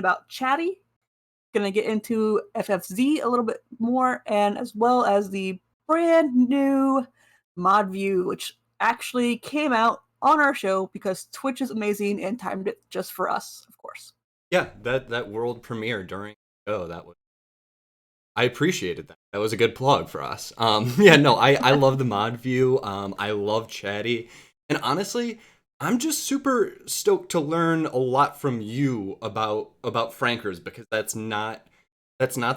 about Chatty. Gonna get into FFZ a little bit more, and as well as the brand new mod view, which actually came out on our show because Twitch is amazing and timed it just for us, of course. Yeah, that world premiere during that was I appreciated that. That was a good plug for us. Yeah, no, I love the mod view. I love Chatty, and honestly, I'm just super stoked to learn a lot from you about Frankers because that's not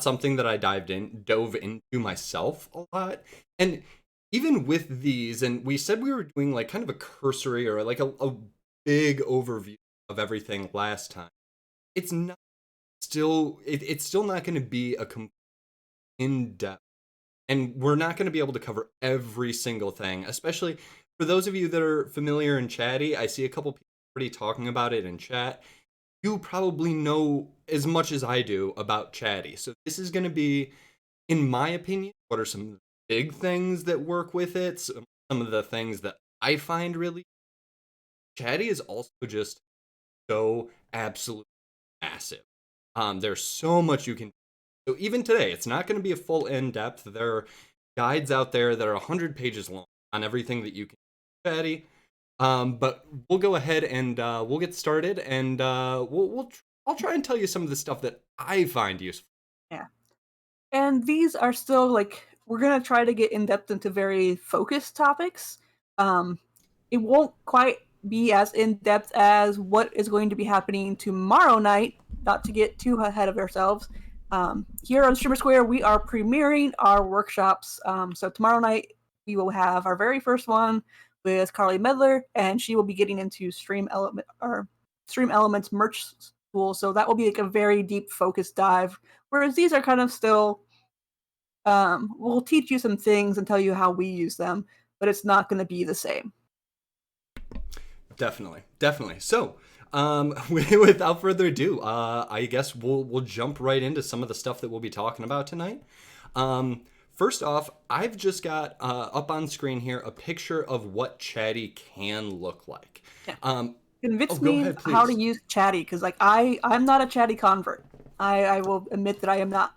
something that I dove into myself a lot. And even with these, and we said we were doing like kind of a cursory or like a big overview of everything last time. It's not it's still not going to be a in depth, and we're not going to be able to cover every single thing, especially for those of you that are familiar in Chatty. I see a couple people already talking about it in chat. You probably know as much as I do about Chatty, so this is going to be, in my opinion, what are some big things that work with it, some of the things that I find really. Chatty is also just so absolutely massive. There's so much you can. So even today, it's not going to be a full in depth. There are guides out there that are 100 pages long on everything that you can do, Chatty. But we'll go ahead and we'll get started, and I'll try and tell you some of the stuff that I find useful. Yeah. And these are still like we're gonna try to get in depth into very focused topics. Um, it won't quite be as in depth as what is going to be happening tomorrow night. Not to get too ahead of ourselves. Here on StreamerSquare, we are premiering our workshops. So tomorrow night we will have our very first one with Carly Medler, and she will be getting into Stream Elements merch school. So that will be like a very deep focused dive. Whereas these are kind of still we'll teach you some things and tell you how we use them, but it's not going to be the same. Definitely, definitely. So, without further ado, I guess we'll jump right into some of the stuff that we'll be talking about tonight. First off, I've just got up on screen here a picture of what Chatty can look like. Yeah. Oh, Convince go me ahead, how to please. use Chatty, because like I'm not a Chatty convert. I will admit that I am not.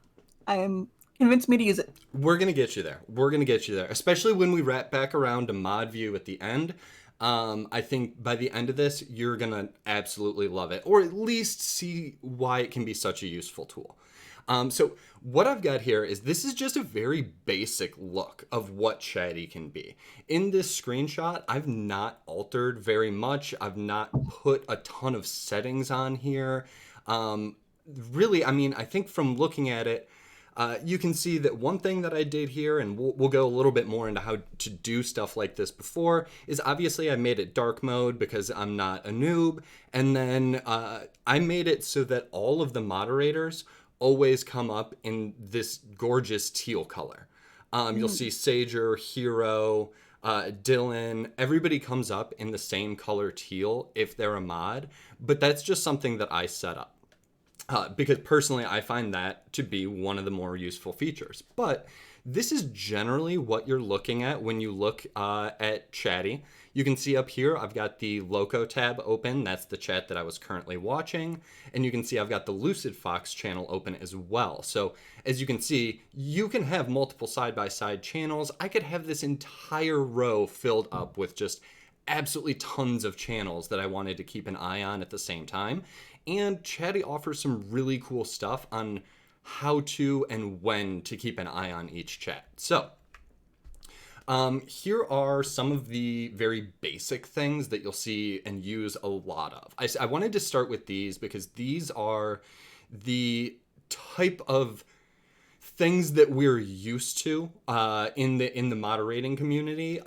I am convince me to use it. We're gonna get you there. We're gonna get you there, especially when we wrap back around to mod view at the end. I think by the end of this, you're gonna absolutely love it, or at least see why it can be such a useful tool. So what I've got here is this is just a very basic look of what Chatty can be. In this screenshot, I've not altered very much. I've not put a ton of settings on here. Really, I mean, I think from looking at it, you can see that one thing that I did here, and we'll go a little bit more into how to do stuff like this before, is obviously I made it dark mode because I'm not a noob. And then I made it so that all of the moderators always come up in this gorgeous teal color. You'll see Sager, Hero, Dylan, everybody comes up in the same color teal if they're a mod, but that's just something that I set up. Because personally, I find that to be one of the more useful features. But this is generally what you're looking at when you look at Chatty. You can see up here, I've got the Loco tab open. That's the chat that I was currently watching. And you can see I've got the Lucid Fox channel open as well. So as you can see, you can have multiple side-by-side channels. I could have this entire row filled up with just absolutely tons of channels that I wanted to keep an eye on at the same time. And Chatty offers some really cool stuff on how to and when to keep an eye on each chat. So here are some of the very basic things that you'll see and use a lot of. I wanted to start with these because these are the type of things that we're used to in the moderating community.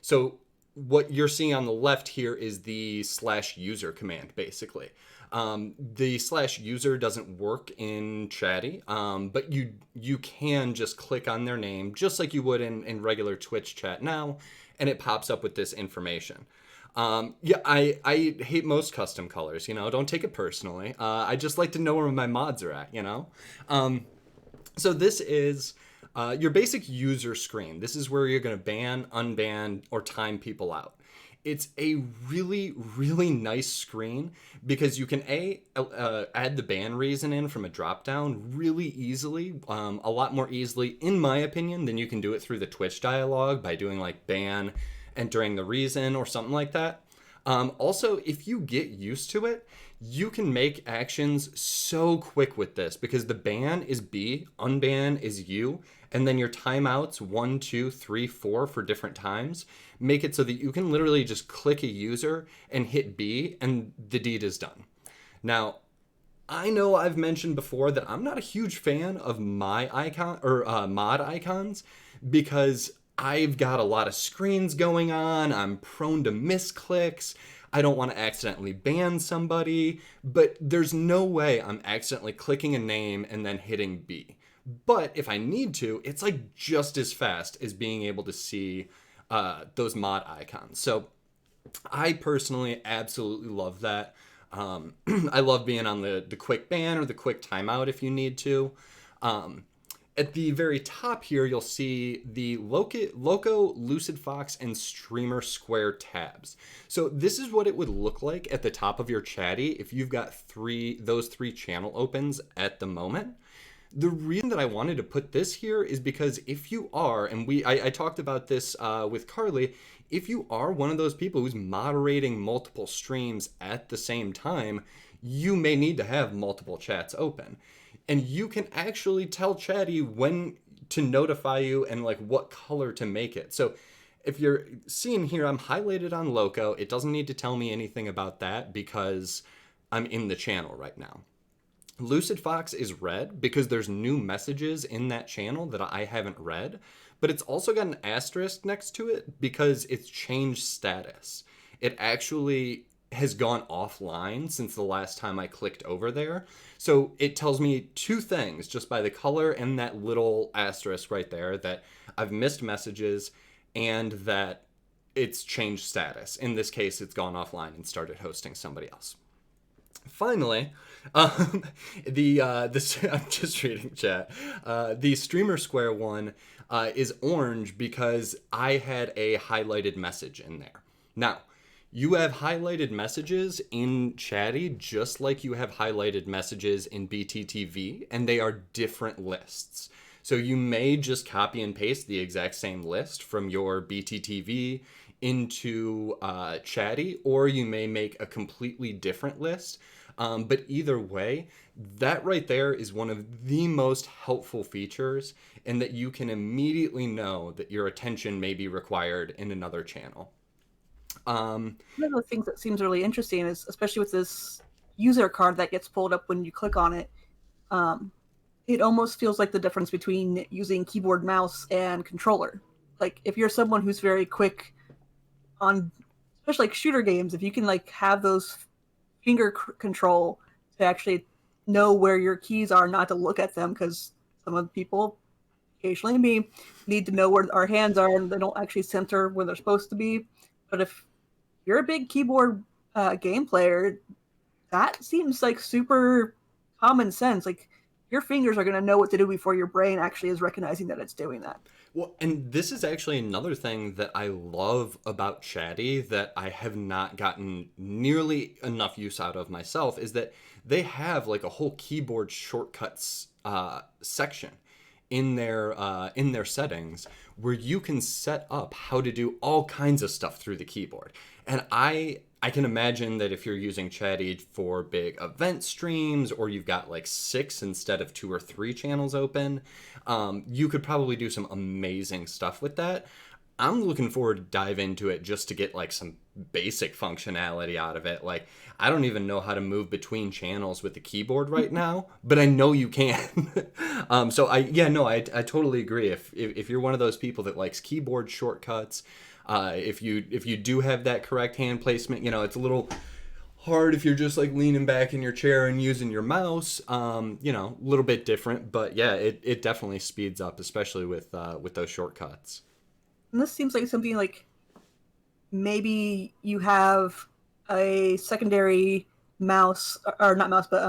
So what you're seeing on the left here is the /user command, basically. The /user doesn't work in Chatty, but you can just click on their name, just like you would in regular Twitch chat now, and it pops up with this information. Yeah, I hate most custom colors, don't take it personally. I just like to know where my mods are at, So this is your basic user screen. This is where you're going to ban, unban, or time people out. It's a really, really nice screen because you can add the ban reason in from a drop down really easily, a lot more easily, in my opinion, than you can do it through the Twitch dialog by doing like ban entering the reason or something like that. Also, if you get used to it, you can make actions so quick with this because the ban is B, unban is U, and then your timeouts 1, 2, 3, 4 for different times make it so that you can literally just click a user and hit B and the deed is done. Now, I know I've mentioned before that I'm not a huge fan of my icon or mod icons because I've got a lot of screens going on. I'm prone to misclicks. I don't want to accidentally ban somebody, but there's no way I'm accidentally clicking a name and then hitting B. But if I need to, it's like just as fast as being able to see those mod icons. So I personally absolutely love that. I love being on the quick ban or the quick timeout if you need to. At the very top here, you'll see the Loco, Lucid Fox, and StreamerSquare tabs. So this is what it would look like at the top of your Chatty if you've got those three channel opens at the moment. The reason that I wanted to put this here is because if you are, and I talked about this with Carly, if you are one of those people who's moderating multiple streams at the same time, you may need to have multiple chats open. And you can actually tell Chatty when to notify you and like what color to make it. So if you're seeing here, I'm highlighted on Loco. It doesn't need to tell me anything about that because I'm in the channel right now. Lucid Fox is red because there's new messages in that channel that I haven't read, but it's also got an asterisk next to it because it's changed status. It actually has gone offline since the last time I clicked over there. So it tells me two things just by the color and that little asterisk right there, that I've missed messages and that it's changed status. In this case, it's gone offline and started hosting somebody else. Finally, um, I'm just reading chat. The StreamerSquare one is orange because I had a highlighted message in there. Now, you have highlighted messages in Chatty just like you have highlighted messages in Bttv, and they are different lists. So you may just copy and paste the exact same list from your Bttv into Chatty, or you may make a completely different list. But either way, that right there is one of the most helpful features, in that you can immediately know that your attention may be required in another channel. One of the things that seems really interesting is, especially with this user card that gets pulled up when you click on it, it almost feels like the difference between using keyboard, mouse, and controller. Like if you're someone who's very quick on, especially like shooter games, if you can like have those finger control to actually know where your keys are, not to look at them, because some of the people, occasionally me, need to know where our hands are and they don't actually center where they're supposed to be. But if you're a big keyboard game player, that seems like super common sense. Like your fingers are going to know what to do before your brain actually is recognizing that it's doing that. Well, and this is actually another thing that I love about Chatty that I have not gotten nearly enough use out of myself, is that they have like a whole keyboard shortcuts section in their settings where you can set up how to do all kinds of stuff through the keyboard. And I can imagine that if you're using Chatty for big event streams, or you've got like 6 instead of 2 or 3 channels open, you could probably do some amazing stuff with that. I'm looking forward to dive into it just to get like some basic functionality out of it. Like, I don't even know how to move between channels with the keyboard right now, but I know you can. So I totally agree. If you're one of those people that likes keyboard shortcuts, if you do have that correct hand placement, it's a little hard if you're just like leaning back in your chair and using your mouse. A little bit different, but yeah, it definitely speeds up, especially with those shortcuts. And this seems like something like maybe you have a secondary mouse, or not mouse, but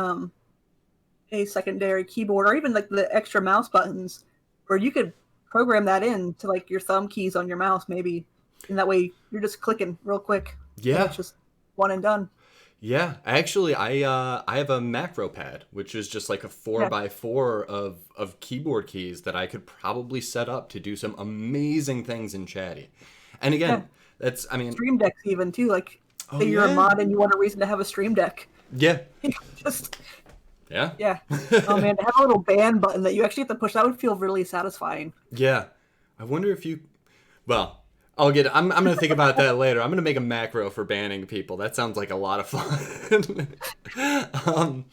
a secondary keyboard, or even like the extra mouse buttons, where you could program that in to like your thumb keys on your mouse, maybe. and that way you're just clicking real quick, and Yeah. it's just one and done. Yeah, actually, I have a macro pad, which is just like a four Yeah, by four of keyboard keys that I could probably set up to do some amazing things in Chatty. And yeah. again, that's I mean, Stream decks even too. Like, oh say you're a yeah, mod and you want a reason to have a stream deck. yeah, Just yeah, yeah. Oh man, to have a little band button that you actually have to push, that would feel really satisfying. yeah. I wonder if you, well, I'll get. I'm gonna think about that later. I'm gonna make a macro for banning people. That sounds like a lot of fun. um,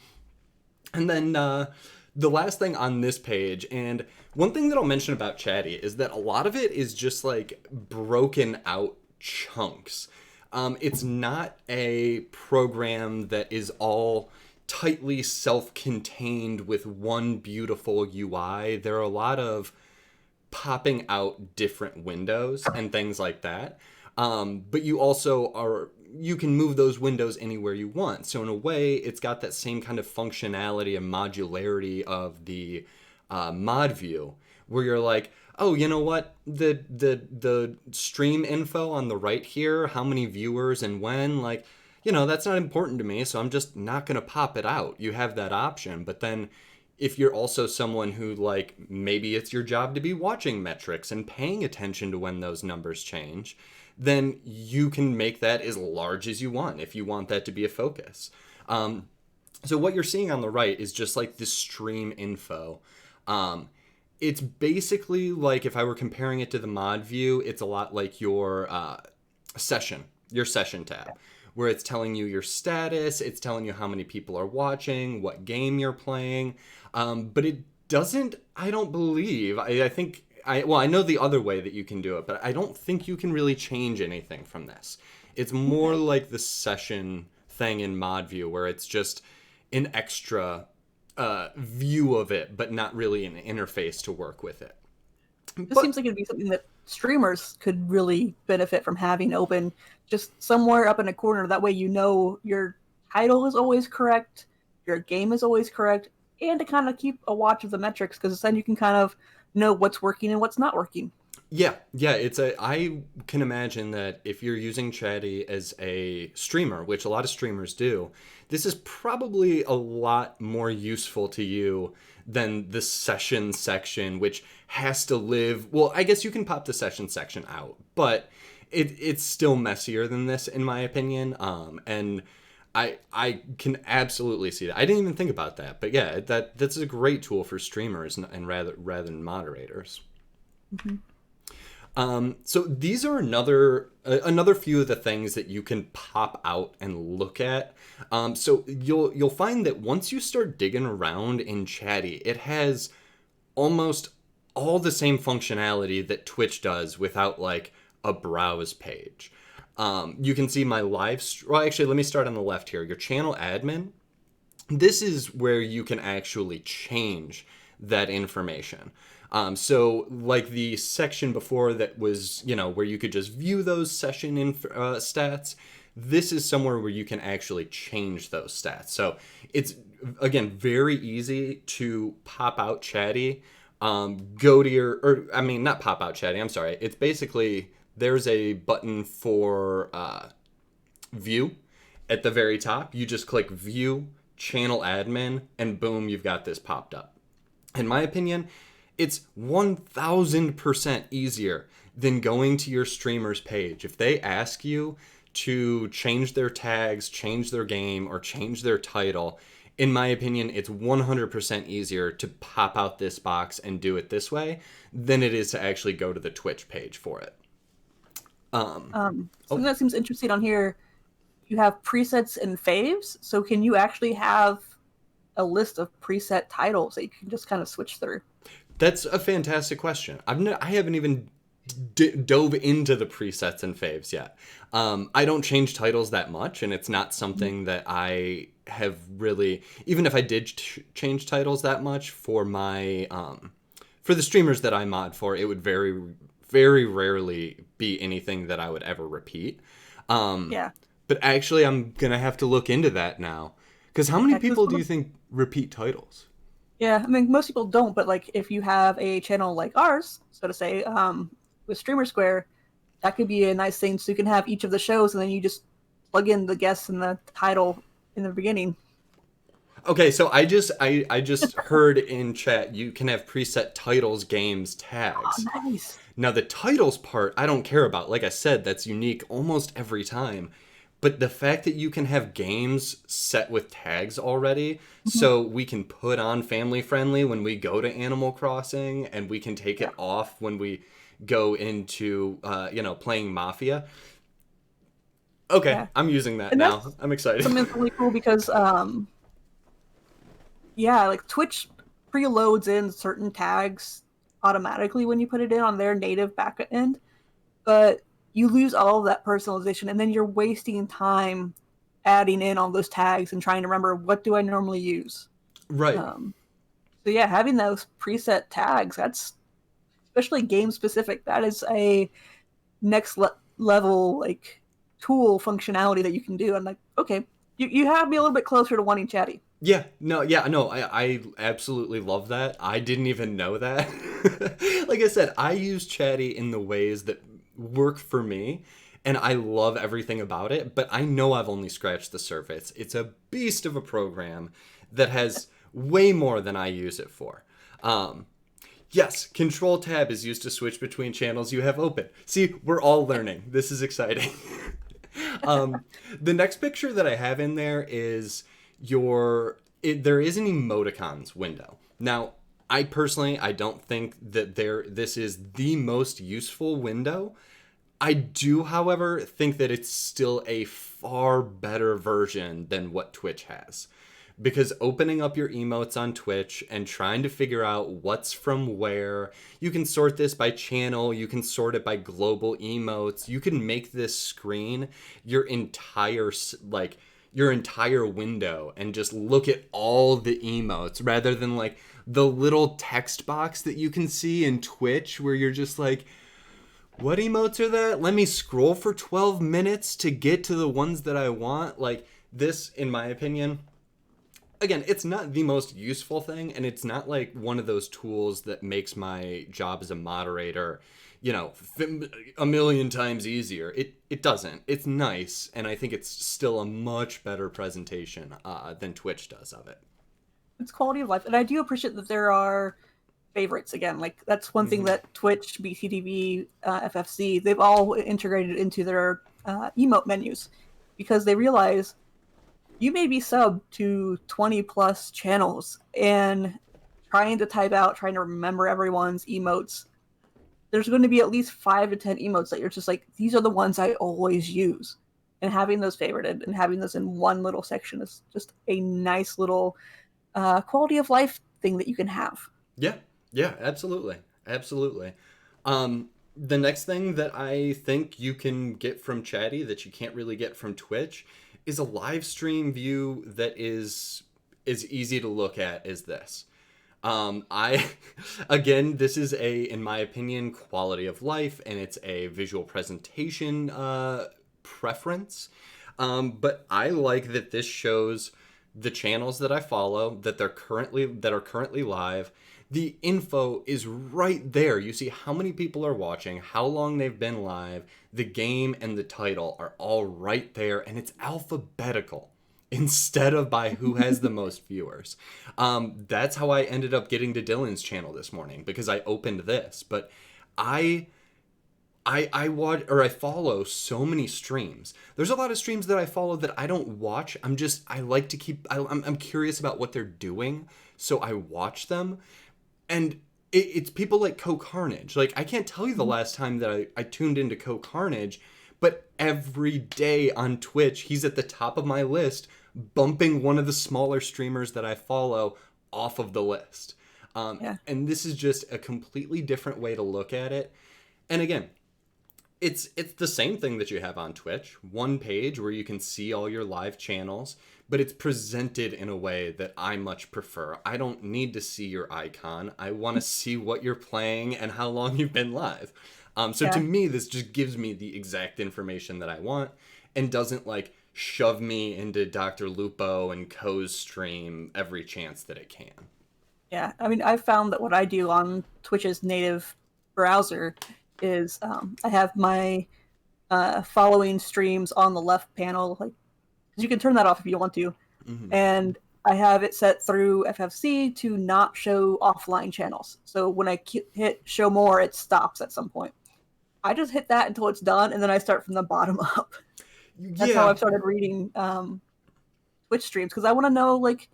And then the last thing on this page, and one thing that I'll mention about Chatty is that a lot of it is just like broken out chunks. It's not a program that is all tightly self contained with one beautiful UI. There are a lot of popping out different windows and things like that. But you also are you can move those windows anywhere you want. So in a way, it's got that same kind of functionality and modularity of the mod view, where you're like, oh, you know what, the stream info on the right here, how many viewers and when, like, you know, that's not important to me, so I'm just not gonna pop it out. You have that option, but then if you're also someone who, like, maybe it's your job to be watching metrics and paying attention to when those numbers change, then you can make that as large as you want if you want that to be a focus. So what you're seeing on the right is just like the stream info. It's basically like, if I were comparing it to the mod view, it's a lot like your session tab, where it's telling you your status, it's telling you how many people are watching, what game you're playing. But it doesn't, I don't believe, I think, I know the other way that you can do it, but I don't think you can really change anything from this. It's more Okay. like the session thing in mod view, where it's just an extra view of it, but not really an interface to work with it. This But seems like it'd be something that streamers could really benefit from having open, just somewhere up in a corner. That way, you know your title is always correct, your game is always correct, and to kind of keep a watch of the metrics, because then you can kind of know what's working and what's not working. yeah, yeah, I can imagine that if you're using Chatty as a streamer, which a lot of streamers do, this is probably a lot more useful to you than the session section, which has to live. Well, I guess you can pop the session section out, but it's still messier than this, in my opinion. And I can absolutely see that. I didn't even think about that, but yeah, that's a great tool for streamers and rather than moderators. Mm-hmm. So these are another few of the things that you can pop out and look at. So you'll find that once you start digging around in Chatty, it has almost all the same functionality that Twitch does without like a browse page. You can see my well, actually, let me start on the left here. Your channel admin. This is where you can actually change that information. So like the section before that was, you know, where you could just view those stats, this is somewhere where you can actually change those stats. So it's, again, very easy to pop out Chatty, go to your, or I mean, not pop out Chatty, I'm sorry. It's basically, there's a button for view at the very top. You just click view, channel admin, and boom, you've got this popped up. In my opinion, it's 1000% easier than going to your streamer's page. If they ask you to change their tags, change their game, or change their title, in my opinion, it's 100% easier to pop out this box and do it this way than it is to actually go to the Twitch page for it. Something that seems interesting on here, you have presets and faves. So can you actually have a list of preset titles that you can just kind of switch through? That's a fantastic question. I haven't even dove into the presets and faves yet. I don't change titles that much, and it's not something that I have really. Even if I did change titles that much for my for the streamers that I mod for, it would very rarely be anything that I would ever repeat. Yeah. But actually, I'm gonna have to look into that now, because how many Yeah, 'cause people do you think repeat titles? yeah, I mean, most people don't, but like if you have a channel like ours, so to say, with StreamerSquare, that could be a nice thing. So you can have each of the shows, and then you just plug in the guests and the title in the beginning. Okay, so I just heard in chat you can have preset titles, games, Oh, tags. nice. Now the titles part I don't care about. Like I said, that's unique almost every time. But the fact that you can have games set with tags already, Mhm. so we can put on family friendly when we go to Animal Crossing, and we can take Yeah, it off when we go into playing Mafia. Okay, yeah, I'm using that and now. that's I'm excited. something that's really cool because yeah, like Twitch preloads in certain tags automatically when you put it in on their native backend, but you lose all of that personalization, and then you're wasting time adding in all those tags and trying to remember what do I normally use. Right. Um, so yeah, having those preset tags, that's especially game specific. That is a level like tool functionality that you can do. I'm like, okay, you have me a little bit closer to wanting Chatty. Yeah, no, I absolutely love that. I didn't even know that. Like I said, I use Chatty in the ways that work for me, and I love everything about it, but I know I've only scratched the surface. It's a beast of a program that has way more than I use it for. Um, yes, Control Tab is used to switch between channels you have open. See, we're all learning. This is exciting. um, the next picture that I have in there is there is an Emoticons window. Now, I personally I don't think that this is the most useful window. I do, however, think that it's still a far better version than what Twitch has. Because opening up your emotes on Twitch and trying to figure out what's from where, you can sort this by channel, you can sort it by global emotes, you can make this screen your entire your entire window and just look at all the emotes rather than like the little text box that you can see in Twitch where you're just like, what emotes are that? Let me scroll for 12 minutes to get to the ones that I want. Like, this, in my opinion, again, it's not the most useful thing, and it's not like one of those tools that makes my job as a moderator, a million times easier. It doesn't. It's nice, and I think it's still a much better presentation than Twitch does of it. It's quality of life, and I do appreciate that there are favorites again. Like that's one thing Mm-hmm. that Twitch, Bttv, FFC, they've all integrated into their emote menus because they realize you may be subbed to 20 plus channels and trying to type out, trying to remember everyone's emotes. There's going to be at least 5 to 10 emotes that you're just like, these are the ones I always use. And having those favorited and having those in one little section is just a nice little quality of life thing that you can have. Yeah, yeah, absolutely, absolutely. The next thing that I think you can get from Chatty that you can't really get from Twitch is a live stream view that is as easy to look at as this. I again, this is in my opinion, quality of life, and it's a visual presentation preference. But I like that this shows the channels that I follow that are currently live. The info is right there. You see how many people are watching, how long they've been live, the game and the title are all right there, and it's alphabetical instead of by who has the most viewers. That's how I ended up getting to Dylan's channel this morning because I opened this. But I I watch or I follow so many streams. There's a lot of streams that I follow that I don't watch. I like to keep. I'm curious about what they're doing, so I watch them. And it's people like Carnage. Like I can't tell you the last time that I tuned into Carnage, but every day on Twitch he's at the top of my list, bumping one of the smaller streamers that I follow off of the list. Yeah. And this is just a completely different way to look at it. And again, it's the same thing that you have on Twitch, one page where you can see all your live channels, but it's presented in a way that I much prefer. I don't need to see your icon. I want to see what you're playing and how long you've been live. So to Yeah. me, this just gives me the exact information that I want and doesn't like shove me into Dr. Lupo and Co's stream every chance that it can. Yeah. I mean, I've found that what I do on Twitch's native browser is I have my following streams on the left panel, like, because you can turn that off if you want to, Hmm. and I have it set through FFC to not show offline channels. So when I hit show more, it stops at some point. I just hit that until it's done, and then I start from the bottom up. That's how Yeah. I've started reading Twitch streams, because I want to know like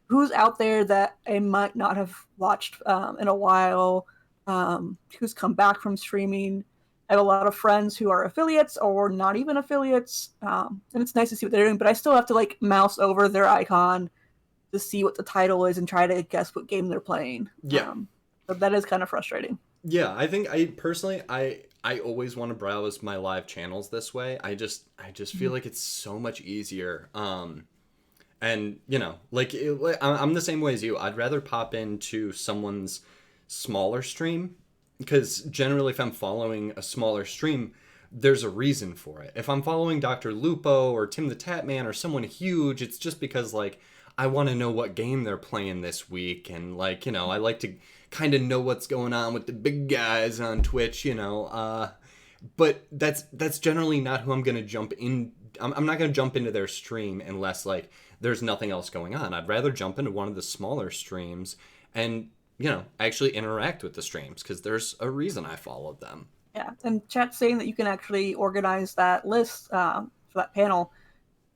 who's out there that I might not have watched in a while, who's come back from streaming. I have a lot of friends who are affiliates or not even affiliates, and it's nice to see what they're doing. But I still have to like mouse over their icon to see what the title is and try to guess what game they're playing. Yeah. So that is kind of frustrating. Yeah, I think I personally I always want to browse my live channels this way. I just feel like it's so much easier. And you know, I'm the same way as you. I'd rather pop into someone's smaller stream because generally if I'm following a smaller stream, there's a reason for it. If I'm following Dr. Lupo or Tim the Tatman or someone huge, it's just because like I want to know what game they're playing this week, and like, you know, I like to kind of know what's going on with the big guys on Twitch, you know. But that's generally not who I'm gonna jump in. I'm not gonna jump into their stream unless like there's nothing else going on. I'd rather jump into one of the smaller streams and, you know, actually interact with the streams because there's a reason I followed them. Yeah, and chat's saying that you can actually organize that list for that panel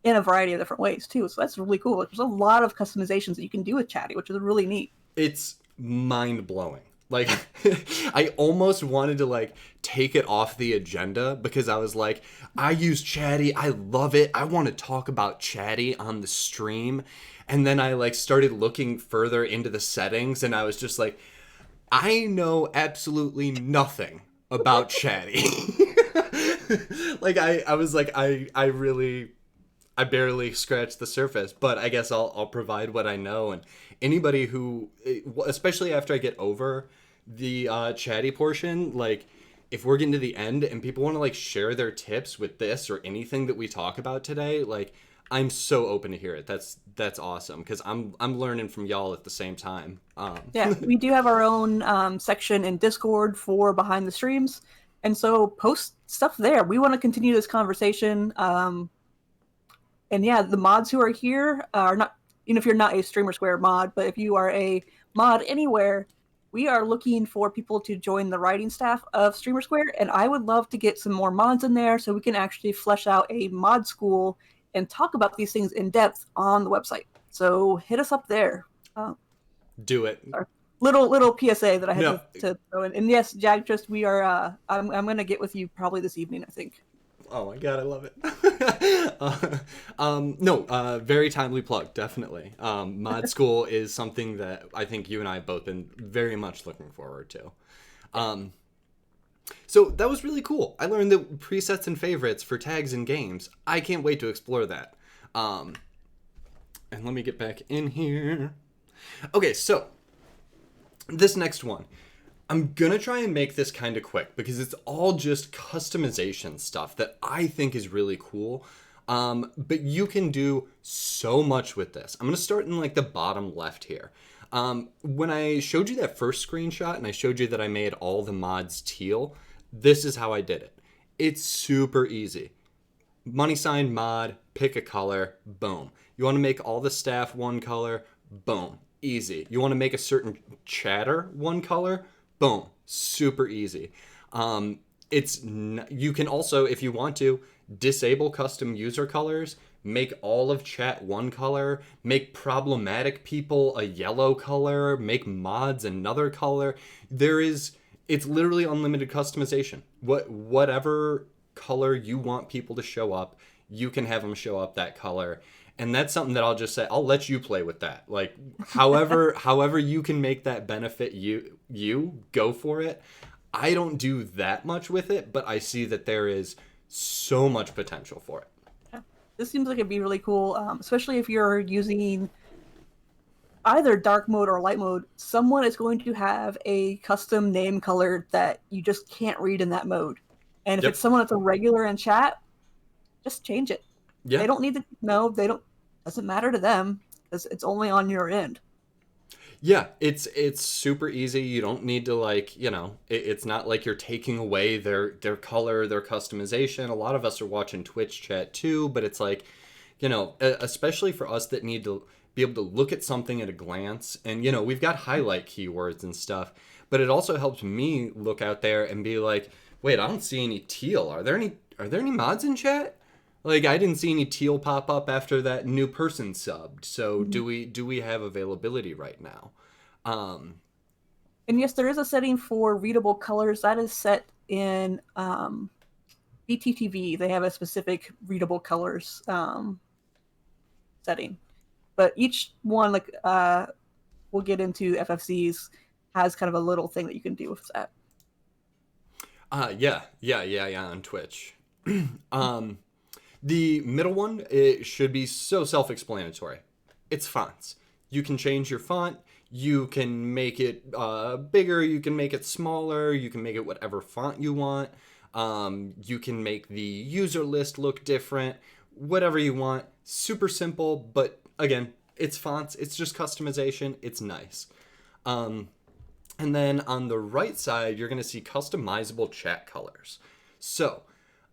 in a variety of different ways too. So that's really cool. Like, there's a lot of customizations that you can do with Chatty, which is really neat. It's mind blowing. Like I almost wanted to like take it off the agenda because I was like, I use Chatty, I love it. I want to talk about Chatty on the stream. And then I like started looking further into the settings and I was just like, I know absolutely nothing about Chatty. Like I was like I barely scratched the surface, but I guess I'll provide what I know. And anybody who, especially after I get over the chatty portion, like if we're getting to the end and people want to like share their tips with this or anything that we talk about today, like I'm so open to hear it. That's awesome because I'm learning from y'all at the same time. Yeah, we do have our own section in Discord for behind the streams, and so post stuff there. We want to continue this conversation. And yeah, the mods who are here are not, you know, if you're not a StreamerSquare mod, but if you are a mod anywhere, we are looking for people to join the writing staff of StreamerSquare, and I would love to get some more mods in there so we can actually flesh out a mod school and talk about these things in depth on the website. So hit us up there. Do it. Little PSA that I had No. to throw in. And yes, Jag, just we are. I'm gonna get with you probably this evening, I think. Oh my god, I love it. No, very timely plug, definitely. Mod School is something that I think you and I have both been very much looking forward to. So that was really cool. I learned the presets and favorites for tags and games. I can't wait to explore that. And let me get back in here. Okay, so this next one. I'm gonna try and make this kind of quick because it's all just customization stuff that I think is really cool. But you can do so much with this. I'm gonna start in like the bottom left here. When I showed you that first screenshot and I showed you that I made all the mods teal, this is how I did it. It's super easy. Money sign mod, pick a color, boom. You want to make all the staff one color, boom, easy. You want to make a certain chatter one color, boom, super easy. You can also, if you want to, disable custom user colors, make all of chat one color, make problematic people a yellow color, make mods another color. It's literally unlimited customization. Whatever color you want people to show up, you can have them show up that color. And that's something that I'll just say, I'll let you play with that. Like however you can make that benefit you go for it. I don't do that much with it, but I see that there is so much potential for it. Yeah. This seems like it'd be really cool, especially if you're using either dark mode or light mode. Someone is going to have a custom name color that you just can't read in that mode. And if Yep. it's someone that's a regular in chat, just change it. Yeah. They don't need to know. They don't. Doesn't matter to them because it's only on your end. Yeah, it's super easy. You don't need to like, it's not like you're taking away their color, their customization. A lot of us are watching Twitch chat too, but it's like, especially for us that need to be able to look at something at a glance, and we've got highlight keywords and stuff, but it also helps me look out there and be like, wait, I don't see any teal. Are there any mods in chat? Like, I didn't see any teal pop up after that new person subbed. So Mhm. do we have availability right now? Um, And yes, there is a setting for readable colors that is set in Bttv. They have a specific readable colors setting, but each one, like we'll get into FFCs, has kind of a little thing that you can do with that. yeah, on Twitch. um, the middle one, it should be so self-explanatory. It's fonts. You can change your font. You can make it bigger. You can make it smaller. You can make it whatever font you want. You can make the user list look different. Whatever you want. Super simple, but again, it's fonts. It's just customization. It's nice. Um, and then on the right side, you're going to see customizable chat colors. So,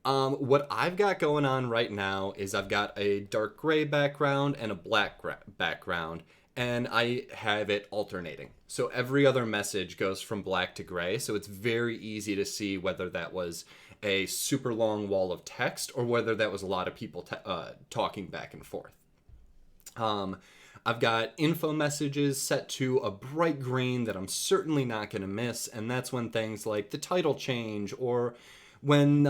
what I've got going on right now is I've got a dark gray background and a black background, and I have it alternating. So every other message goes from black to gray, so it's very easy to see whether that was a super long wall of text or whether that was a lot of people talking back and forth. Um, I've got info messages set to a bright green that I'm certainly not going to miss, and that's when things like the title change or when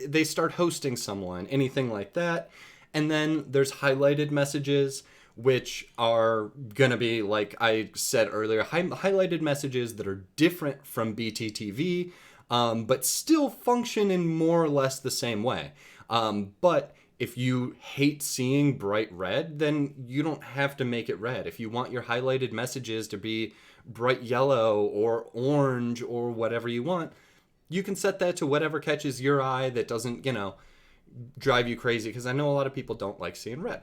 they start hosting someone, anything like that. And then there's highlighted messages, which are going to be, like I said earlier, highlighted messages that are different from Bttv, but still function in more or less the same way. But if you hate seeing bright red, then you don't have to make it red. If you want your highlighted messages to be bright yellow or orange or whatever you want, you can set that to whatever catches your eye that doesn't, drive you crazy, because I know a lot of people don't like seeing red.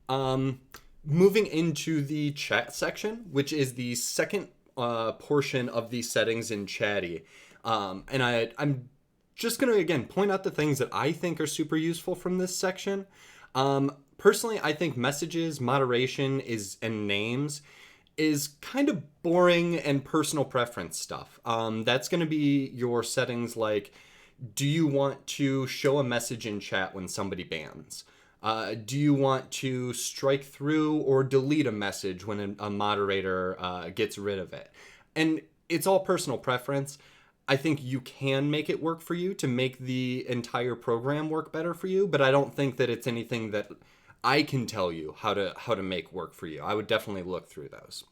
Um, Moving into the chat section, which is the second portion of the settings in Chatty. I'm just going to, again, point out the things that I think are super useful from this section. Personally, I think messages, moderation and names is kind of boring and personal preference stuff. That's going to be your settings like, do you want to show a message in chat when somebody bans? Do you want to strike through or delete a message when a moderator gets rid of it? And it's all personal preference. I think you can make it work for you to make the entire program work better for you, but I don't think that it's anything that I can tell you how to make work for you. I would definitely look through those.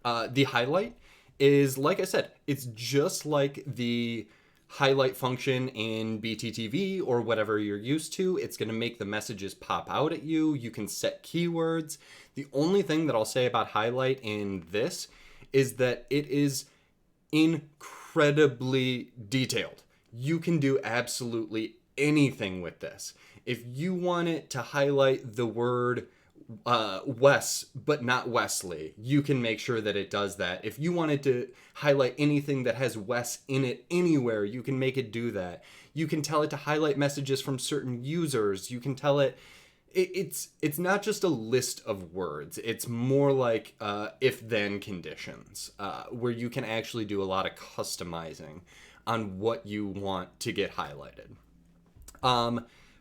The highlight is, like I said, it's just like the highlight function in Bttv or whatever you're used to. It's going to make the messages pop out at you. You can set keywords. The only thing that I'll say about highlight in this is that it is incredibly detailed. You can do absolutely anything with this. If you want it to highlight the word Wes, but not Wesley, you can make sure that it does that. If you wanted to highlight anything that has Wes in it anywhere, you can make it do that. You can tell it to highlight messages from certain users. You can tell it's not just a list of words. It's more like if-then conditions, where you can actually do a lot of customizing on what you want to get highlighted.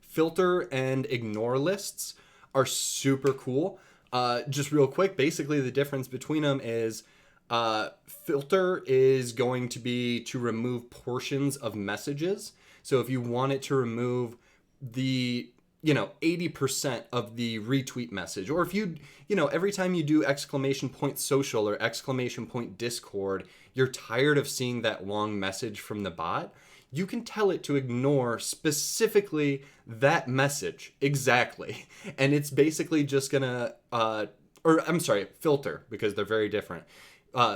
Filter and ignore lists are super cool. Just real quick, basically the difference between them is filter is going to be to remove portions of messages. So if you want it to remove the 80% of the retweet message, or if every time you do exclamation point social or exclamation point Discord, you're tired of seeing that long message from the bot, you can tell it to ignore specifically that message exactly. And it's basically just gonna, or I'm sorry, filter, because they're very different.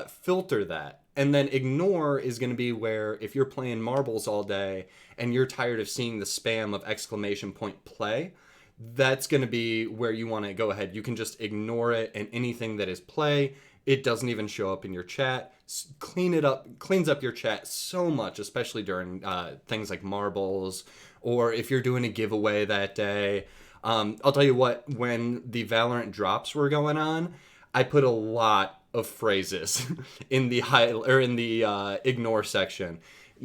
Filter that. And then ignore is going to be where if you're playing marbles all day and you're tired of seeing the spam of exclamation point play, that's going to be where you want to go ahead. You can just ignore it, and anything that is play, it doesn't even show up in your chat. Cleans up your chat so much, especially during things like marbles, or if you're doing a giveaway that day. I'll tell you what, when the Valorant drops were going on, I put a lot of phrases in the ignore section,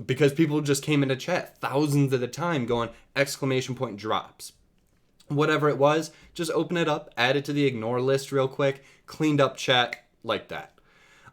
because people just came into chat thousands at a time going exclamation point drops, whatever it was. Just open it up, add it to the ignore list real quick, cleaned up chat like that.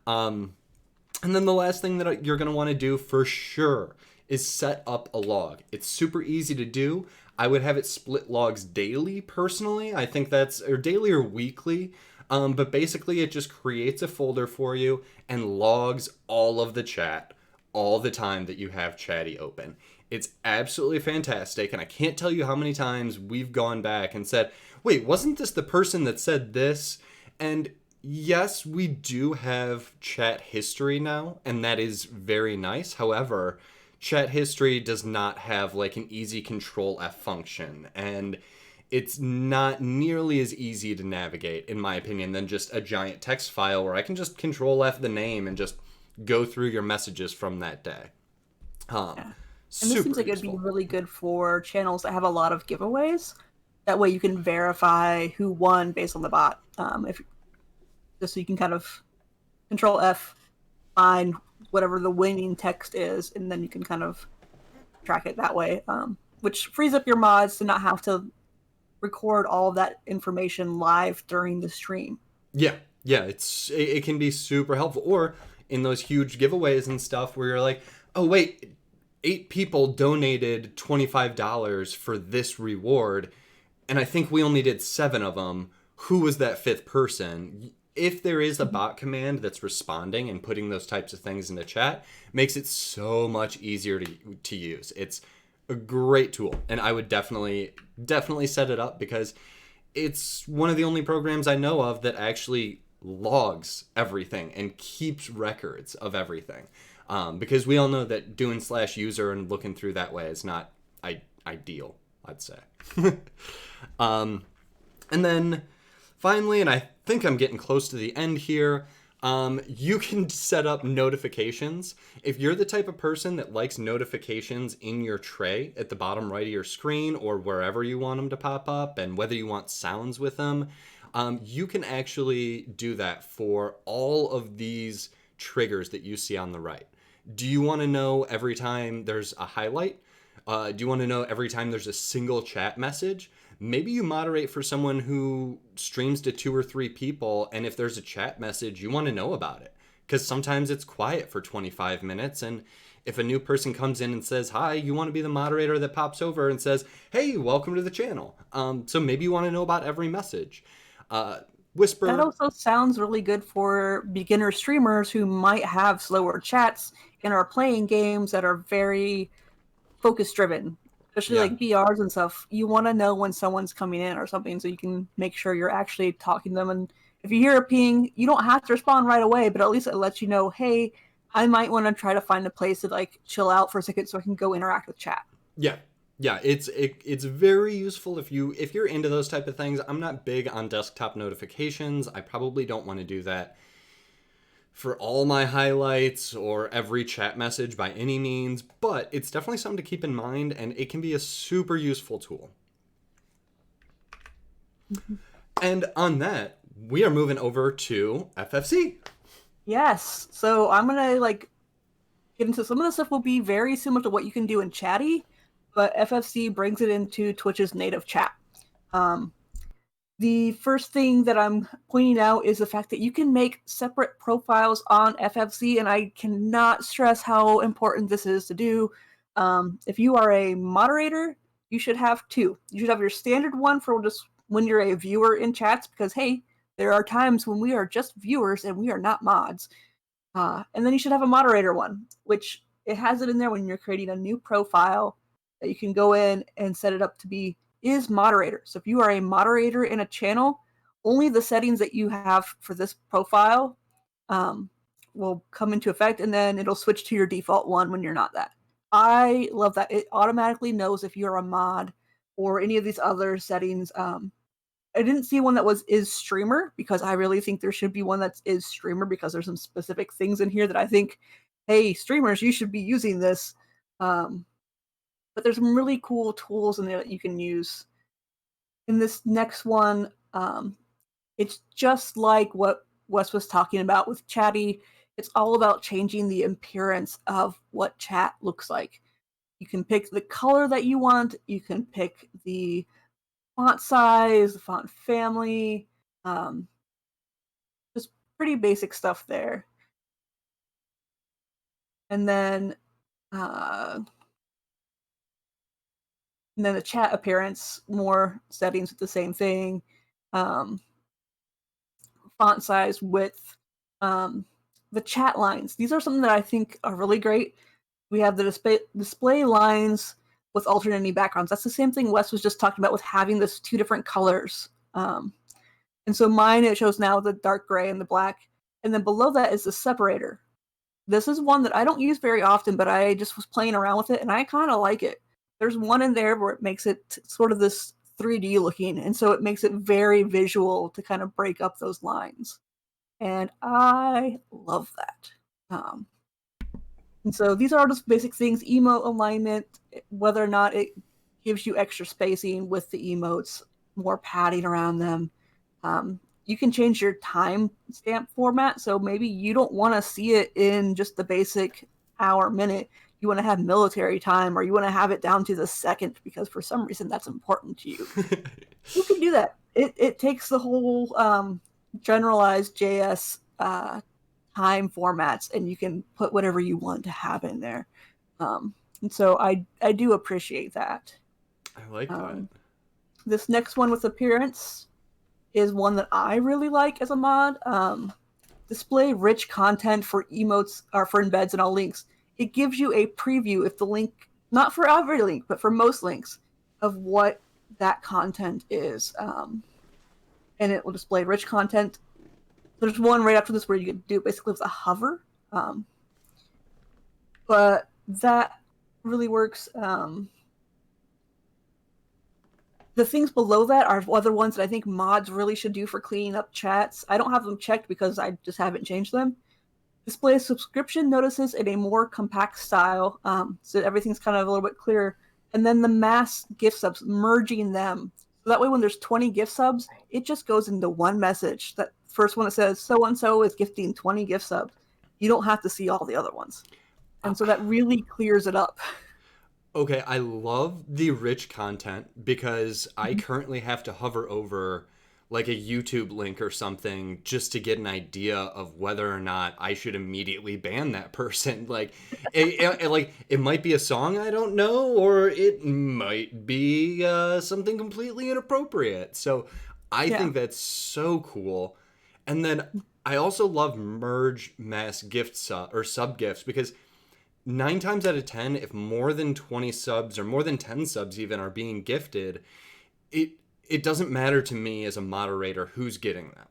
And then the last thing that you're going to want to do for sure is set up a log. It's super easy to do. I would have it split logs daily personally. I think that's, or daily or weekly. But basically it just creates a folder for you and logs all of the chat all the time that you have Chatty open. It's absolutely fantastic. And I can't tell you how many times we've gone back and said, wait, wasn't this the person that said this? And yes, we do have chat history now, and that is very nice. However, chat history does not have like an easy control F function, and it's not nearly as easy to navigate, in my opinion, than just a giant text file where I can just control F the name and just go through your messages from that day. Yeah. And this seems Super like it'd be useful. really good for channels that have a lot of giveaways. That way you can verify who won based on the bot. If just so you can kind of control F, find whatever the winning text is, and then you can kind of track it that way. Which frees up your mods to not have to record all of that information live during the stream. Yeah, yeah, it can be super helpful. Or in those huge giveaways and stuff where you're like, oh wait, 8 people donated $25 for this reward, and I think we only did 7 of them. Who was that fifth person? If there is a bot command that's responding and putting those types of things in the chat, makes it so much easier to use. It's a great tool, and I would definitely set it up, because it's one of the only programs I know of that actually logs everything and keeps records of everything. Because we all know that doing /user and looking through that way is not ideal, I'd say. And then finally, and I think I'm getting close to the end here, you can set up notifications. If you're the type of person that likes notifications in your tray at the bottom right of your screen or wherever you want them to pop up, and whether you want sounds with them, you can actually do that for all of these triggers that you see on the right. Do you want to know every time there's a highlight? Do you want to know every time there's a single chat message? Maybe you moderate for someone who streams to 2 or 3 people, and if there's a chat message, you want to know about it. Because sometimes it's quiet for 25 minutes, and if a new person comes in and says hi, you want to be the moderator that pops over and says, hey, welcome to the channel. So maybe you want to know about every message. That Whisper. also sounds really good for beginner streamers who might have slower chats and are playing games that are very focus driven, especially Yeah. like BRs and stuff. You want to know when someone's coming in or something so you can make sure you're actually talking to them. And if you hear a ping, you don't have to respond right away, but at least it lets you know, hey, I might want to try to find a place to like chill out for a second so I can go interact with chat. Yeah. Yeah, it's very useful if you're into those type of things. I'm not big on desktop notifications. I probably don't want to do that for all my highlights or every chat message by any means, but it's definitely something to keep in mind, and it can be a super useful tool. Mm-hmm. And on that, we are moving over to FFC. Yes. So I'm gonna like get into some of the stuff will be very similar to what you can do in Chatty, but FFC brings it into Twitch's native chat. Um, the first thing that I'm pointing out is the fact that you can make separate profiles on FFC, and I cannot stress how important this is to do. If you are a moderator, you should have two. You should have your standard one for just when you're a viewer in chats, because hey, there are times when we are just viewers and we are not mods. And then you should have a moderator one, which it has it in there when you're creating a new profile that you can go in and set it up to be is moderator. So if you are a moderator in a channel, only the settings that you have for this profile um, will come into effect, and then it'll switch to your default one when you're not that. I love that. It automatically knows if you're a mod or any of these other settings. I didn't see one that was is streamer because I really think there should be one that is streamer because there's some specific things in here that I think, hey, streamers, you should be using this. Um, but there's some really cool tools in there that you can use. In this next one, it's just like what Wes was talking about with Chatty. It's all about changing the appearance of what chat looks like. You can pick the color that you want. You can pick the font size, the font family, um, just pretty basic stuff there. And then, uh, and then the chat appearance, more settings with the same thing. Um, Font size, width, um, the chat lines. These are something that I think are really great. We have the display lines with alternating backgrounds. That's the same thing Wes was just talking about with having this two different colors. And so mine, it shows now the dark gray and the black. And then below that is the separator. This is one that I don't use very often, but I just was playing around with it and I kind of like it. There's one in there where it makes it sort of this 3D looking, and so it makes it very visual to kind of break up those lines. And I love that. Um, and so these are just basic things. Emo alignment, whether or not it gives you extra spacing with the emotes, more padding around them. You can change your time stamp format, so maybe you don't want to see it in just the basic hour, minute. You want to have military time, or you want to have it down to the second because for some reason that's important to you. You can do that. It takes the whole generalized JS time formats, and you can put whatever you want to have in there. And so I do appreciate that. I like that. This next one with appearance is one that I really like as a mod. Display rich content for emotes or for embeds and all links. It gives you a preview if the link, not for every link, but for most links, of what that content is. And it will display rich content. There's one right after this where you can do it basically with a hover. But that really works. The things below that are other ones that I think mods really should do for cleaning up chats. I don't have them checked because I just haven't changed them. Display subscription notices in a more compact style, so everything's kind of a little bit clearer. And then the mass gift subs, merging them. So that way when there's 20 gift subs, it just goes into one message. That first one that says, so-and-so is gifting 20 gift subs. You don't have to see all the other ones. And so that really clears it up. Okay, I love the rich content because I currently have to hover over like a YouTube link or something just to get an idea of whether or not I should immediately ban that person. Like, it might be a song I don't know, or it might be something completely inappropriate. So I think that's so cool. And then I also love merge mass gifts or sub gifts because 9 times out of 10, if more than 20 subs or more than 10 subs even are being gifted, it doesn't matter to me as a moderator who's getting them.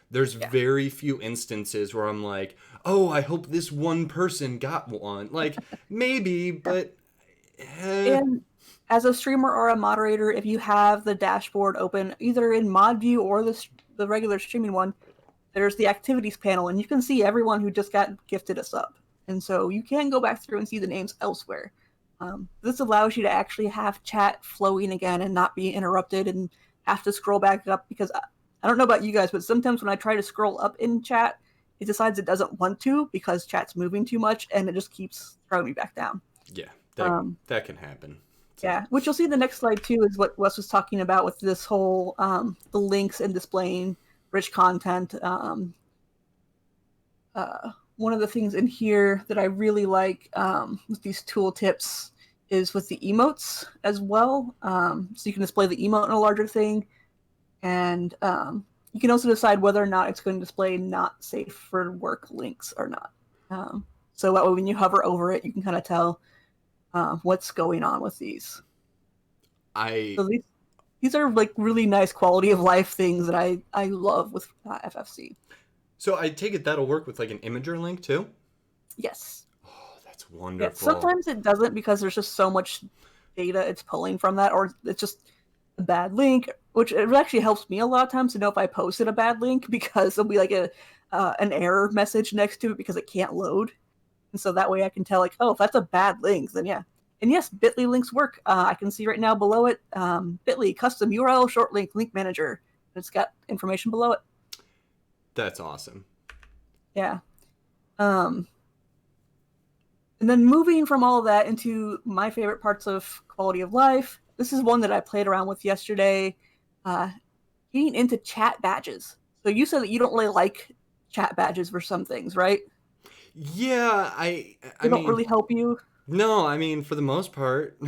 There's very few instances where I'm like, oh, I hope this one person got one. Like, maybe, but... And as a streamer or a moderator, if you have the dashboard open, either in mod view or the regular streaming one, there's the activities panel, and you can see everyone who just got gifted a sub. And so you can go back through and see the names elsewhere. This allows you to actually have chat flowing again and not be interrupted and have to scroll back up, because I don't know about you guys, but sometimes when I try to scroll up in chat, it decides it doesn't want to because chat's moving too much, and it just keeps throwing me back down. Yeah, that can happen. So. Yeah, which you'll see in the next slide too is what Wes was talking about with this whole the links and displaying rich content. One of the things in here that I really like with these tooltips is with the emotes as well. So you can display the emote in a larger thing, and you can also decide whether or not it's going to display not safe for work links or not. So that way when you hover over it, you can kind of tell what's going on with these. So these are like really nice quality of life things that I love with FFC. So I take it that'll work with like an imager link too? Yes. Oh, that's wonderful. Yeah, sometimes it doesn't because there's just so much data it's pulling from that, or it's just a bad link, which it actually helps me a lot of times to know if I posted a bad link because there'll be like an error message next to it because it can't load. And so that way I can tell like, oh, if that's a bad link, then yeah. And yes, Bitly links work. I can see right now below it, Bitly custom URL short link manager. It's got information below it. That's awesome. Yeah. And then moving from all of that into my favorite parts of quality of life. This is one that I played around with yesterday. Getting into chat badges. So you said that you don't really like chat badges for some things, right? Yeah, I They don't mean, really help you. no, I mean for the most part.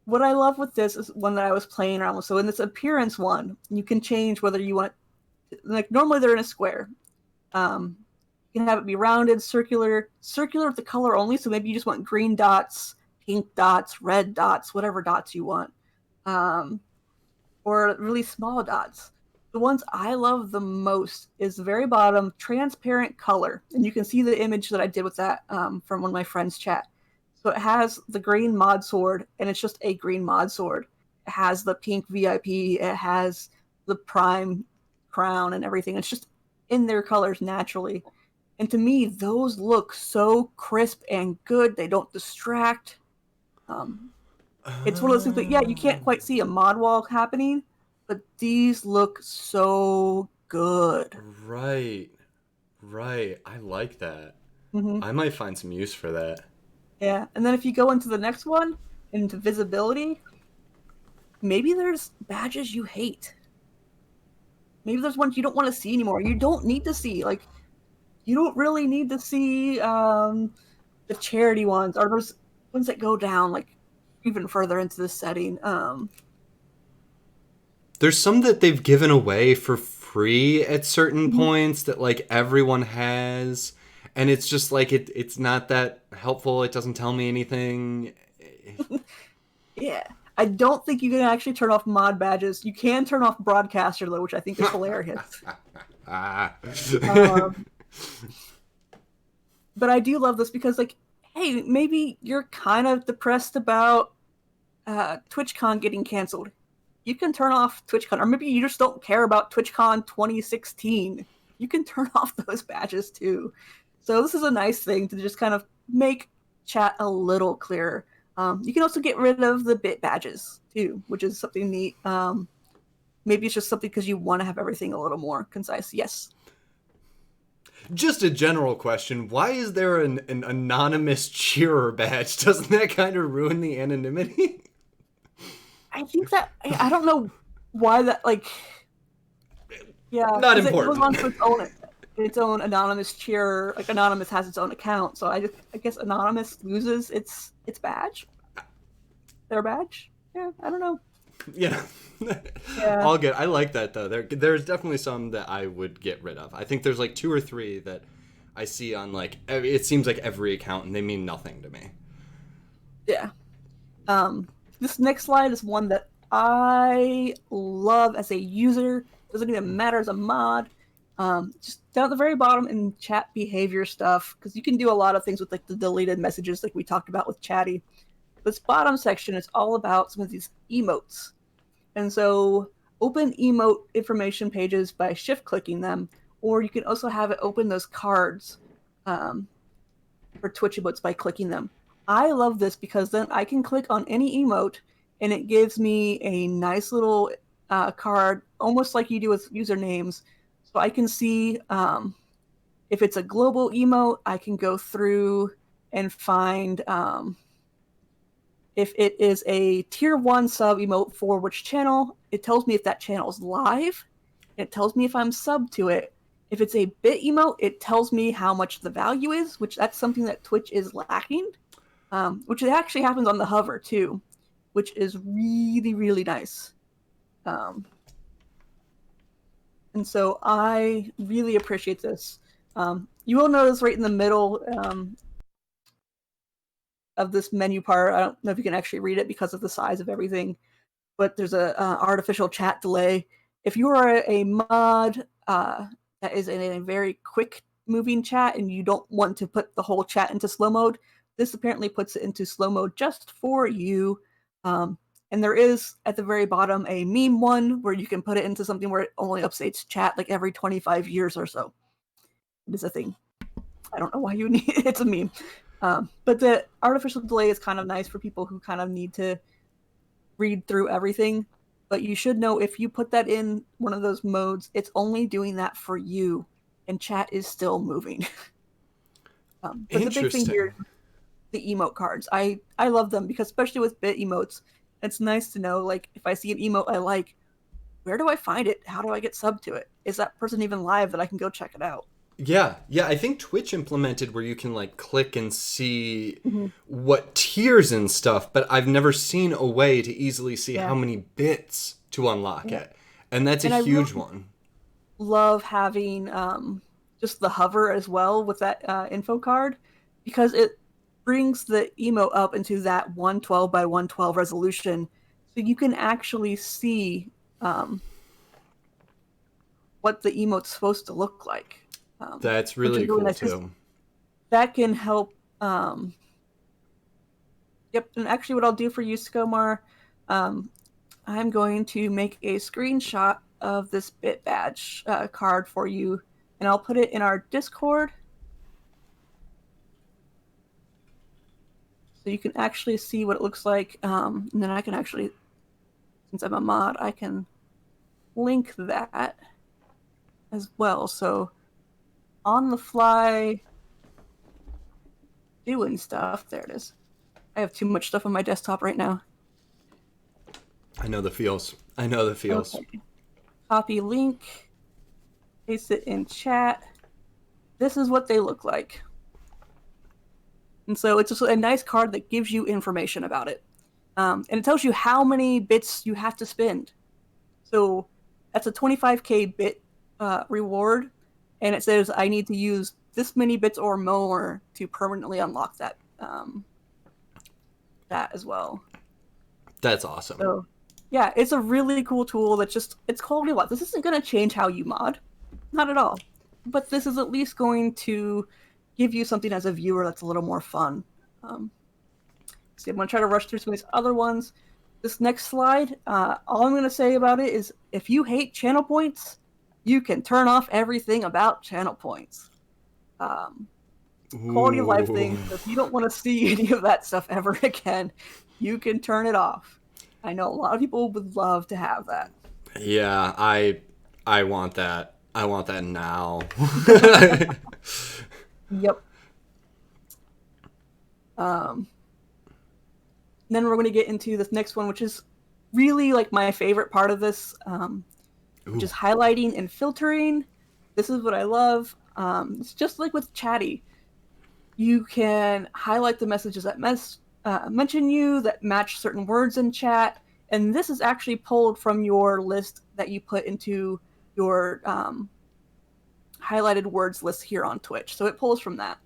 What I love with this is one that I was playing around with. So in this appearance one, you can change whether you want like normally they're in a square. You can have it be rounded, circular with the color only. So maybe you just want green dots, pink dots, red dots, whatever dots you want. Um, or really small dots. The ones I love the most is the very bottom, transparent color. And you can see the image that I did with that from one of my friends' chat. So it has the green mod sword, and it's just a green mod sword. It has the pink VIP, it has the prime crown and everything. It's just in their colors naturally. And to me, those look so crisp and good. They don't distract. Um, it's one of those things that, yeah, you can't quite see a mod wall happening, but these look so good. Right. Right. I like that. Hmm. I might find some use for that. Yeah. And then if you go into the next one, into visibility, maybe there's badges you hate. Maybe there's ones you don't want to see anymore. You don't need to see. Like, you don't really need to see the charity ones or those ones that go down, like, even further into the setting. There's some that they've given away for free at certain Mhm. points that like everyone has, and it's just like it's not that helpful. It doesn't tell me anything. Yeah. I don't think you can actually turn off mod badges. You can turn off broadcaster though, which I think is hilarious. Ah. Um, but I do love this because, like, hey, maybe you're kind of depressed about TwitchCon getting canceled. You can turn off TwitchCon, or maybe you just don't care about TwitchCon 2016. You can turn off those badges too. So this is a nice thing to just kind of make chat a little clearer. You can also get rid of the bit badges too, which is something neat. Maybe it's just something because you want to have everything a little more concise. Yes. Just a general question: why is there an anonymous cheerer badge? Doesn't that kind of ruin the anonymity? I think that I don't know why that, like, yeah, Not because it goes important. on to its own anonymous cheer. Like anonymous has its own account, so I guess anonymous loses its badge, their badge. Yeah, I don't know. Yeah. Yeah, All good. I like that though. There's definitely some that I would get rid of. I think there's like two or three that I see on like it seems like every account and they mean nothing to me. yeah. Um, this next slide is one that I love as a user. Doesn't even matter as a mod. Just down at the very bottom in chat behavior stuff, because you can do a lot of things with like the deleted messages, like we talked about with Chatty. This bottom section is all about some of these emotes. And so open emote information pages by shift clicking them, or you can also have it open those cards um, for Twitch emotes by clicking them. I love this because then I can click on any emote and it gives me a nice little card, almost like you do with usernames. So I can see if it's a global emote, I can go through and find if it is a tier 1 sub emote for which channel. It tells me if that channel is live. It tells me if I'm sub to it. If it's a bit emote, it tells me how much the value is, which that's something that Twitch is lacking, which it actually happens on the hover too, which is really, really nice. Um, and so I really appreciate this. You will notice right in the middle of this menu part, I don't know if you can actually read it because of the size of everything, but there's a artificial chat delay. If you are a mod that is in a very quick moving chat and you don't want to put the whole chat into slow mode, this apparently puts it into slow mode just for you. And there is at the very bottom a meme one where you can put it into something where it only updates chat like every 25 years or so. It is a thing. I don't know why you need it. It's a meme. But the artificial delay is kind of nice for people who kind of need to read through everything. But you should know if you put that in one of those modes, it's only doing that for you, and chat is still moving. But the big thing here Interesting. is the emote cards. I love them because especially with bit emotes, it's nice to know like if I see an emote I like, where do I find it? How do I get sub to it? Is that person even live that I can go check it out? Yeah, yeah. I think Twitch implemented where you can like click and see Mm-hmm. what tiers and stuff, but I've never seen a way to easily see Yeah, how many bits to unlock yeah. it, and that's a And I huge really one. love having just the hover as well with that info card because it brings the emo up into that 112 by 112 resolution, so you can actually see um, what the emote's supposed to look like, That's which is really really cool nice because too. that can help. Yep, and actually, what I'll do for you, Skomar, um, I'm going to make a screenshot of this bit badge card for you, and I'll put it in our Discord so you can actually see what it looks like. And then I can actually, since I'm a mod, I can link that as well. So on the fly, doing stuff. There it is. I have too much stuff on my desktop right now. I know the feels. I know the feels. Okay. Copy link, paste it in chat. This is what they look like. And so it's just a nice card that gives you information about it. And it tells you how many bits you have to spend. So that's a 25k bit reward, and it says I need to use this many bits or more to permanently unlock that as well. That's awesome. So yeah, it's a really cool tool that's just it's quality of life. This isn't going to change how you mod, not at all, but this is at least going to give you something as a viewer that's a little more fun. See, I'm going to try to rush through some of these other ones. This next slide, all I'm going to say about it is if you hate channel points, you can turn off everything about channel points. Quality of life Ooh. thing. If you don't want to see any of that stuff ever again, you can turn it off. I know a lot of people would love to have that. Yeah, I want that. I want that now. Yep. Um, then we're going to get into this next one, which is really like my favorite part of this, which Ooh. is highlighting and filtering. This is what I love. It's just like with Chatty. You can highlight the messages that mention you, that match certain words in chat, and this is actually pulled from your list that you put into your highlighted words list here on Twitch. So it pulls from that.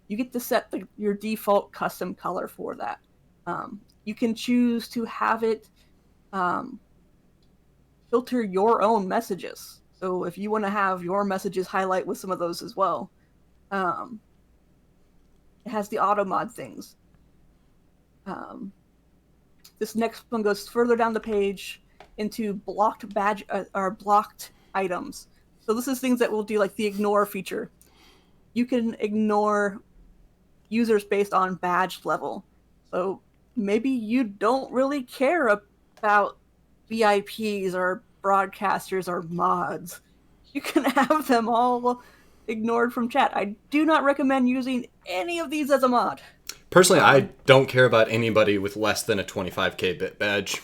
You get to set your default custom color for that. You can choose to have it um, filter your own messages. So if you want to have your messages highlight with some of those as well, um, it has the auto mod things. Um, this next one goes further down the page into blocked badge or blocked items. So this is things that will do like the ignore feature. You can ignore users based on badge level. So maybe you don't really care about VIPs or broadcasters or mods. You can have them all ignored from chat. I do not recommend using any of these as a mod. Personally, I Um, don't care about anybody with less than a 25k bit badge.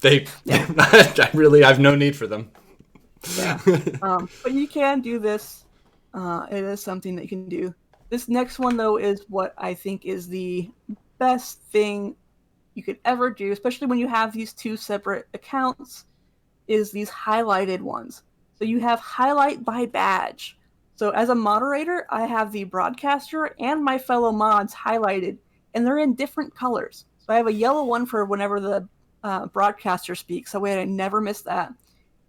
They, yeah, I really have no need for them. yeah. But you can do this. It is something that you can do. This next one, though, is what I think is the best thing you could ever do, especially when you have these two separate accounts, is these highlighted ones. So you have highlight by badge. So as a moderator, I have the broadcaster and my fellow mods highlighted, and they're in different colors. So I have a yellow one for whenever the broadcaster speaks, that way I never miss that.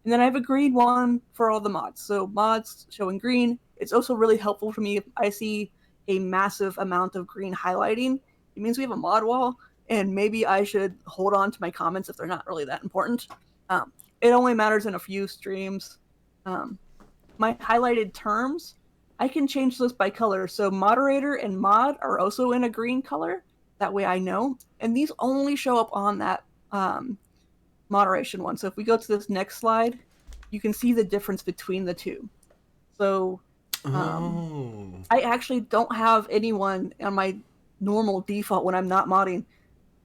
And then I have a green one for all the mods. So mods showing green. It's also really helpful for me if I see a massive amount of green highlighting. It means we have a mod wall, and maybe I should hold on to my comments if they're not really that important. It only matters in a few streams. My highlighted terms, I can change those by color. So moderator and mod are also in a green color. That way I know. And these only show up on that moderation one. So if we go to this next slide, you can see the difference between the two. So I actually don't have anyone on my normal default when I'm not modding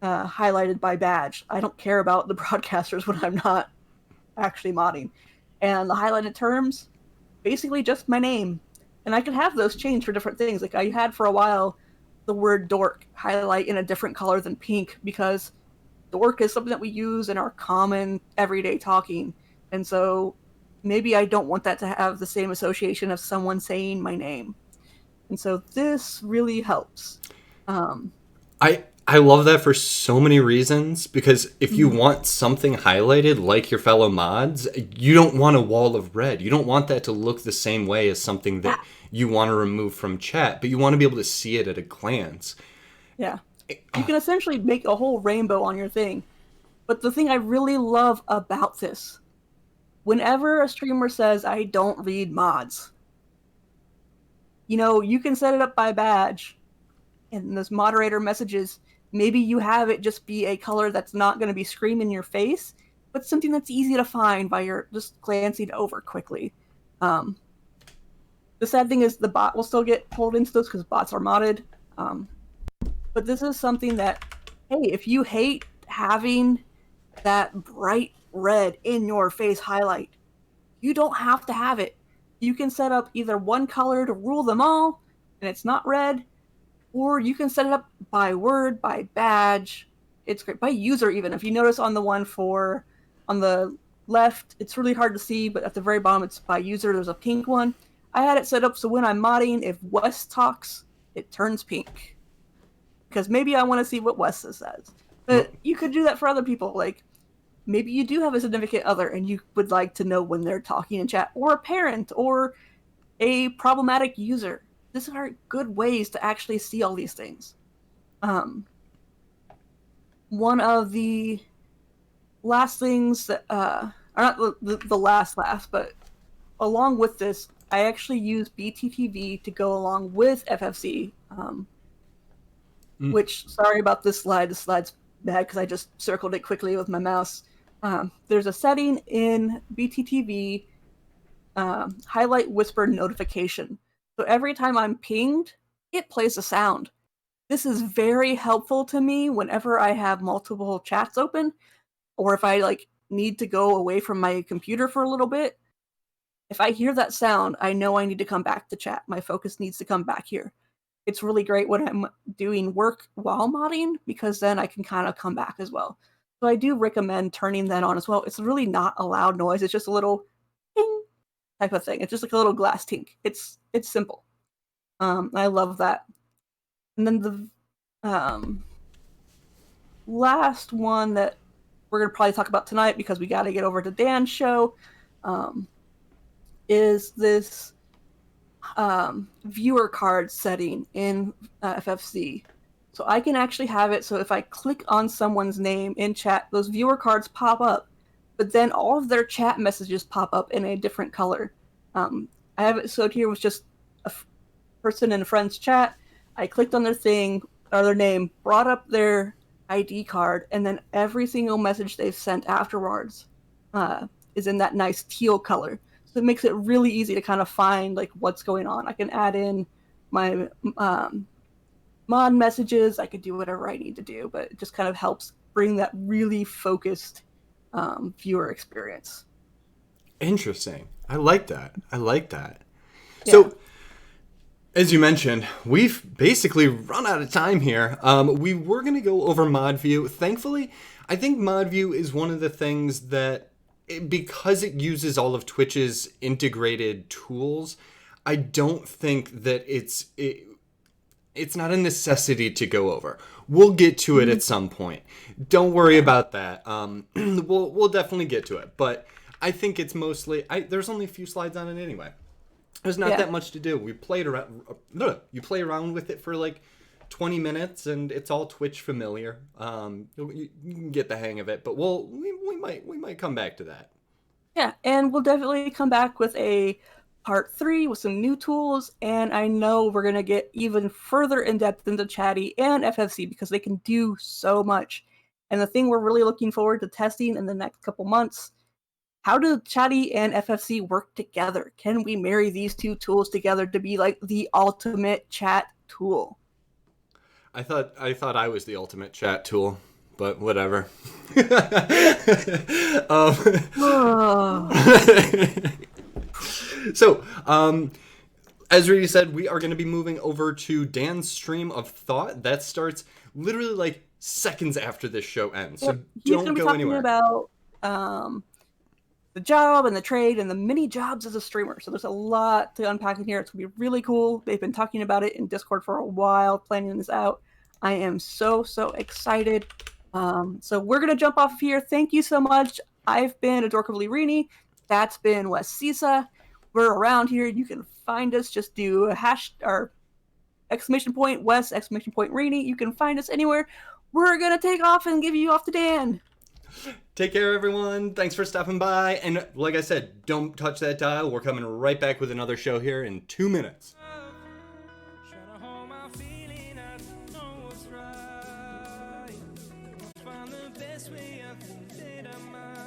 highlighted by badge. I don't care about the broadcasters when I'm not actually modding. And the highlighted terms, basically just my name. And I can have those change for different things. Like I had for a while the word dork highlight in a different color than pink because dork is something that we use in our common everyday talking. And so maybe I don't want that to have the same association of someone saying my name. And so this really helps. I love that for so many reasons, because if you want something highlighted like your fellow mods, you don't want a wall of red. You don't want that to look the same way as something that you want to remove from chat, but you want to be able to see it at a glance. Yeah. You can essentially make a whole rainbow on your thing. But the thing I really love about this, whenever a streamer says, I don't read mods, you can set it up by badge, and those moderator messages, maybe you have it just be a color that's not going to be screaming in your face, but something that's easy to find by your just glancing over quickly. The sad thing is the bot will still get pulled into those because bots are modded. But this is something that, hey, if you hate having that bright red in your face highlight, you don't have to have it. You can set up either one color to rule them all, and it's not red, or you can set it up by word, by badge. It's great. By user, even. If you notice on the one on the left, it's really hard to see, but at the very bottom, it's by user. There's a pink one. I had it set up so when I'm modding, if Wes talks, it turns pink. Because maybe I want to see what Wes says. But you could do that for other people. Like, maybe you do have a significant other and you would like to know when they're talking in chat, or a parent, or a problematic user. These are good ways to actually see all these things. One of the last things that, or not the last, but along with this, I actually use Bttv to go along with FFC, which, sorry about this slide. This slide's bad because I just circled it quickly with my mouse. There's a setting in Bttv, highlight whisper notification. So every time I'm pinged, it plays a sound. This is very helpful to me whenever I have multiple chats open, or if I need to go away from my computer for a little bit. If I hear that sound, I know I need to come back to chat. My focus needs to come back here. It's really great when I'm doing work while modding, because then I can kind of come back as well. So I do recommend turning that on as well. It's really not a loud noise. It's just a little ding type of thing. It's just like a little glass tink. It's simple. I love that. And then the last one that we're going to probably talk about tonight, because we got to get over to Dan's show, is this viewer card setting in FFC. So I can actually have it so if I click on someone's name in chat, those viewer cards pop up, but then all of their chat messages pop up in a different color. I have it so here was just a person in a friend's chat. I clicked on their thing, or their name, brought up their ID card, and then every single message they've sent afterwards is in that nice teal color. So it makes it really easy to kind of find what's going on. I can add in my mod messages. I could do whatever I need to do, but it just kind of helps bring that really focused viewer experience. Interesting. I like that. Yeah. So, as you mentioned, we've basically run out of time here. We were going to go over mod view. Thankfully, I think mod view is one of the things that, because it uses all of Twitch's integrated tools, I don't think that it's not a necessity to go over. We'll get to it at some point. Don't worry about that. We'll definitely get to it. But I think it's mostly, there's only a few slides on it anyway. There's not that much to do. We played around. You play around with it for 20 minutes, and it's all Twitch familiar. You can get the hang of it, but we might come back to that. Yeah, and we'll definitely come back with a part 3 with some new tools, and I know we're going to get even further in depth into Chatty and FFC because they can do so much. And the thing we're really looking forward to testing in the next couple months, how do Chatty and FFC work together? Can we marry these two tools together to be like the ultimate chat tool? I thought I was the ultimate chat tool, but whatever. So, as Rudy said, we are going to be moving over to Dan's stream of thought. That starts literally like seconds after this show ends. So He's don't going to be go talking anywhere. about the job and the trade and the many jobs as a streamer. So there's a lot to unpack in here. It's going to be really cool. They've been talking about it in Discord for a while, planning this out. I am so excited. So we're going to jump off of here. Thank you so much. I've been Adorkably Rini. That's been Wes Sisa. We're around here. You can find us. Just do a hash or exclamation point Wes, exclamation point Rini. You can find us anywhere. We're going to take off and give you off to Dan. Take care, everyone. Thanks for stopping by. And like I said, don't touch that dial. We're coming right back with another show here in 2 minutes. Find the best way I think that I might.